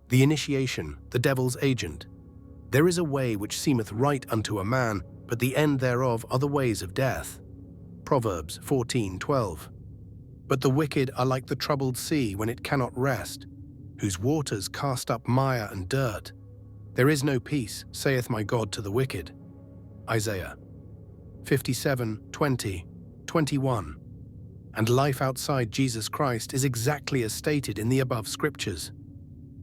The initiation, the devil's agent. There is a way which seemeth right unto a man, but the end thereof are the ways of death. Proverbs 14:12. But the wicked are like the troubled sea when it cannot rest, whose waters cast up mire and dirt. There is no peace, saith my God to the wicked. Isaiah 57:20, 21. And life outside Jesus Christ is exactly as stated in the above scriptures.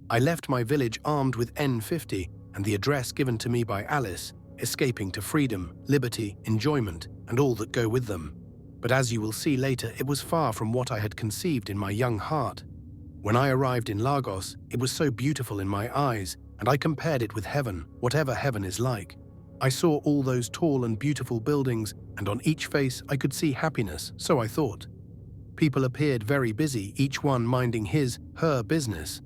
I left my village armed with N50 and the address given to me by Alice, escaping to freedom, liberty, enjoyment, and all that go with them. But as you will see later, it was far from what I had conceived in my young heart. When I arrived in Lagos, it was so beautiful in my eyes, and I compared it with heaven, whatever heaven is like. I saw all those tall and beautiful buildings, and on each face I could see happiness, so I thought. People appeared very busy, each one minding his, her business.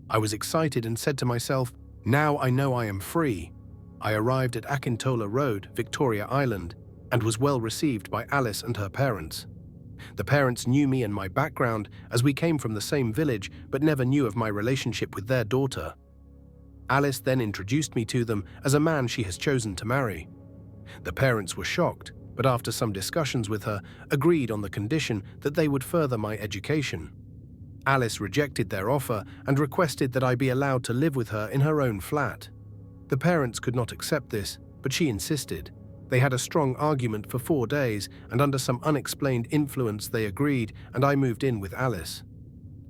I was excited and said to myself, now I know I am free. I arrived at Akintola Road, Victoria Island, and was well received by Alice and her parents. The parents knew me and my background, as we came from the same village, but never knew of my relationship with their daughter. Alice then introduced me to them as a man she has chosen to marry. The parents were shocked, but after some discussions with her, agreed on the condition that they would further my education. Alice rejected their offer and requested that I be allowed to live with her in her own flat. The parents could not accept this, but she insisted. They had a strong argument for 4 days, and under some unexplained influence they agreed, and I moved in with Alice.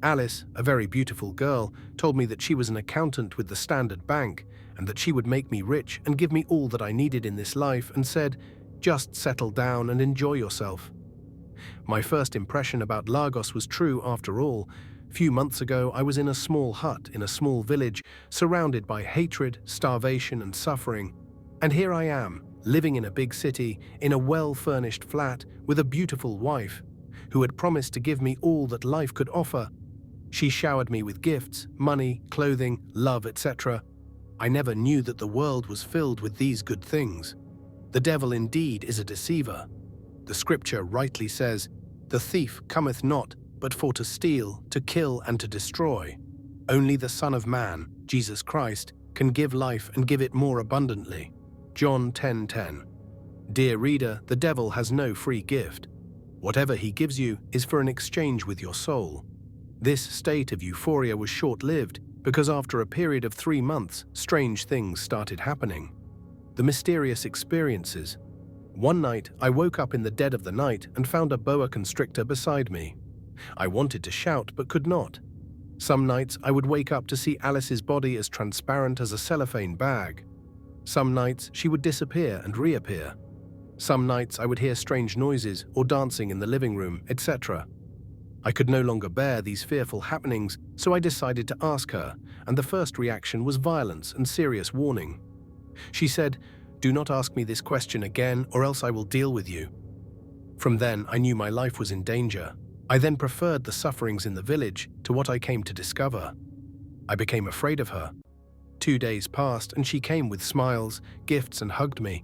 Alice, a very beautiful girl, told me that she was an accountant with the Standard Bank, and that she would make me rich and give me all that I needed in this life, and said, just settle down and enjoy yourself. My first impression about Lagos was true after all. Few months ago, I was in a small hut in a small village, surrounded by hatred, starvation, and suffering. And here I am, living in a big city, in a well-furnished flat, with a beautiful wife, who had promised to give me all that life could offer. She showered me with gifts, money, clothing, love, etc. I never knew that the world was filled with these good things. The devil indeed is a deceiver. The scripture rightly says, the thief cometh not, but for to steal, to kill, and to destroy. Only the Son of Man, Jesus Christ, can give life and give it more abundantly. John 10:10. Dear reader, the devil has no free gift. Whatever he gives you is for an exchange with your soul. This state of euphoria was short-lived because after a period of 3 months, strange things started happening. The mysterious experiences. One night, I woke up in the dead of the night and found a boa constrictor beside me. I wanted to shout but could not. Some nights I would wake up to see Alice's body as transparent as a cellophane bag. Some nights she would disappear and reappear. Some nights I would hear strange noises or dancing in the living room, etc. I could no longer bear these fearful happenings, so I decided to ask her, and the first reaction was violence and serious warning. She said, "Do not ask me this question again, or else I will deal with you." From then, I knew my life was in danger. I then preferred the sufferings in the village to what I came to discover. I became afraid of her. 2 days passed, and she came with smiles, gifts, and hugged me.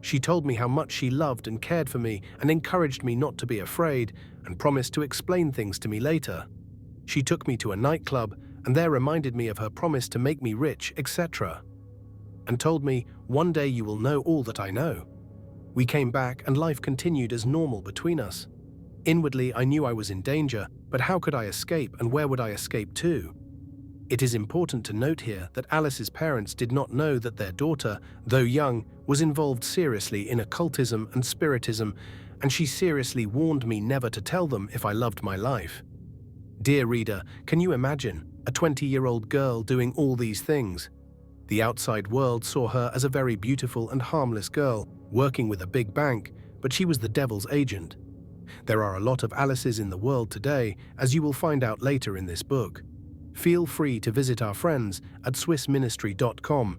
She told me how much she loved and cared for me and encouraged me not to be afraid, and promised to explain things to me later. She took me to a nightclub and there reminded me of her promise to make me rich, etc. and told me, "One day you will know all that I know." We came back and life continued as normal between us. Inwardly, I knew I was in danger, but how could I escape and where would I escape to? It is important to note here that Alice's parents did not know that their daughter, though young, was involved seriously in occultism and spiritism, and she seriously warned me never to tell them if I loved my life. Dear reader, can you imagine a 20-year-old girl doing all these things? The outside world saw her as a very beautiful and harmless girl, working with a big bank, but she was the devil's agent. There are a lot of Alices in the world today, as you will find out later in this book. Feel free to visit our friends at swissministry.com